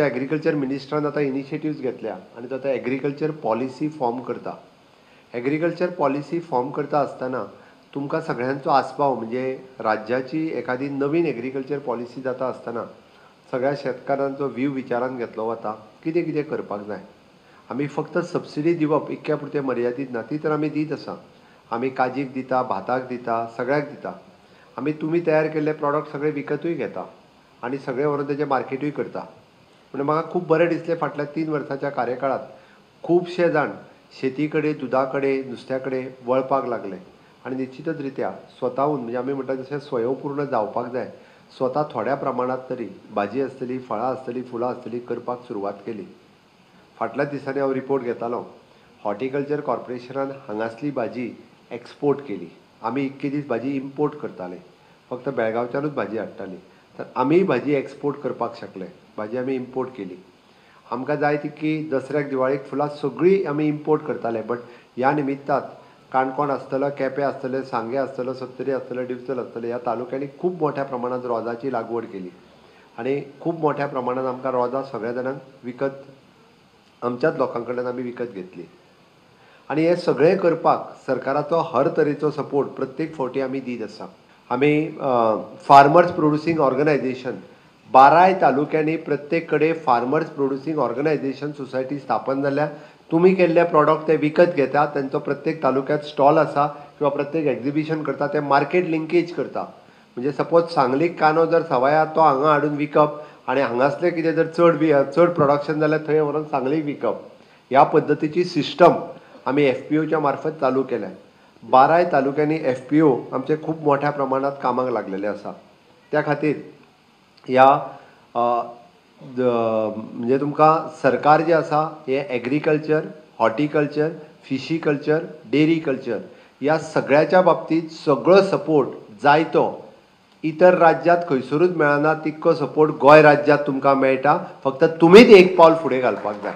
एग्रीकल्चर मिनिस्टरान आता इनिशिएटिव्स घेतल्या आणि तो आता एग्रीकल्चर पॉलिसी फॉर्म करता. एग्रीकल्चर पॉलिसी फॉर्म करता आसतना तुमकां सगळ्यांचो आस्पाव म्हणजे राज्याची एखादी नवीन एग्रीकल्चर पॉलिसी जाता आसतना सगळ्या शेतकारांचो व्ह्यू विचारान घेतलो वता. कितें कितें करपाक जाय. आमी फक्त सबसिडी दिवप इतक्या पुरते मर्यादीत ना, ती तर आमी दीत आसा. आमी काजीक दिता, भाताक दिता, सगळ्याक दिता. आमी तुमी तयार केल्ले प्रॉडक्ट सगळे विकतूय घेता आनी सगळे व्हरून तेजें मार्केटूय करता. म्हणजे म्हाका खूब बरें दिसलें फाटल्या 3 वर्सांच्या कार्यकाळात खुबशे जाण शेती कडेन, दुदा कडेन, नुस्त्या कडेन वळपाक लागले आनी निश्चितच रित्या स्वताहून म्हणजे आमी म्हणटा तशें स्वयंपूर्ण जावपाक जाय. स्वता थोड्या प्रमाणात तरी भाजी आसतली, फळां आसतली, फुलां आसतली करपाक सुरवात केली. फाटल्याच दिसांनी हांव रिपोर्ट घेतालो. हॉर्टिकल्चर कॉर्पोरेशनान हांगासली भाजी एक्सपोर्ट केली. आमी इतके दीस भाजी इम्पोर्ट करताले, फक्त बेळगांवच्यानूच भाजी हाडटाली. तर आमी भाजी एक्सपोर्ट करपाक शकले. भाजी आमी इम्पोर्ट केली. आमकां जाय तितकी दसऱ्याक दिवाळीक फुलां सगळीं आमी इम्पोर्ट करताले. बट ह्या निमित्तात काणकोण आसतलो, केपें आसतलें, सांगे आसतलो, सत्तरी आसतलो, डिवचल आसतलें, ह्या तालुक्यांनी खूब मोठ्या प्रमाणात रोजाची लागवड केली आनी खूब मोठ्या प्रमाणात आमकां रोजां सगळ्या जाणांक विकत आमच्याच लोकां कडल्यान आमी विकत घेतली. आनी हे सगळें करपाक सरकाराचो हर तरेचो सपोर्ट प्रत्येक फावटी आमी दीत आसा. आमी फार्मर्स प्रोड्युसींग ऑर्गनायझेशन 12 तालुक्यांनी प्रत्येक कडेन फार्मर्स प्रोड्युसींग ऑर्गनायझेशन सोसायटी स्थापन जाल्या. तुमी केल्ले प्रॉडक्ट ते विकत घेता, तांचो प्रत्येक तालुक्यांत स्टॉल आसा किंवा प्रत्येक एक्झिबिशन करता, ते मार्केट लिंकेज करता. म्हणजे सपोज सांगलीक कांदो जर सवाय तो हांगा हाडून विकप आनी हांगासलें कितें जर चड प्रोडक्शन जाल्यार थंय व्हरून सांगलीक विकप. ह्या पद्दतीची सिस्टम आमी FPOच्या मार्फत चालू केल्या. 12 तालुक्यांनी FPO आमचे खूब मोठ्या प्रमाणात कामाक लागलेले आसा. त्या खातीर ह्या म्हणजे तुमकां सरकार जे आसा हे एग्रीकल्चर, हॉर्टिकल्चर, फिशीकल्चर, डेरी कल्चर ह्या सगळ्याच्या बाबतींत सगळो सपोर्ट जाय तो इतर राज्यांत खंयसरूच मेळना तितको सपोर्ट गोंय राज्यांत तुमकां मेळटा. फक्त तुमीच एक पावल फुडें घालपाक जाय.